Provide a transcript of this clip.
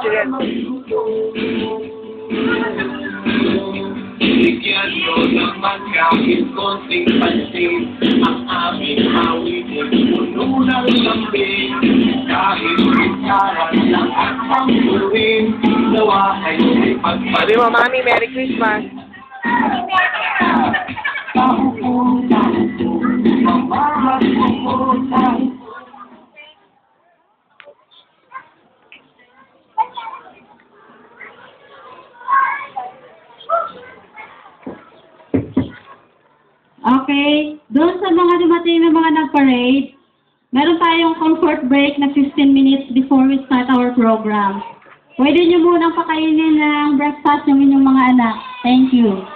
Juliet. Bigyan nyo naman kahit konting pansin ang aming awitin, puno ng lambing. Kahit karat lang at panggurin, nawa ay pagpapalala. Sabi mo, Mami, Merry Christmas. Okay, doon sa mga dumating na mga nag-parade, meron tayong comfort break na 15 minutes before we start our program. Pwede nyo munang pakainin ng breakfast yung inyong mga anak. Thank you.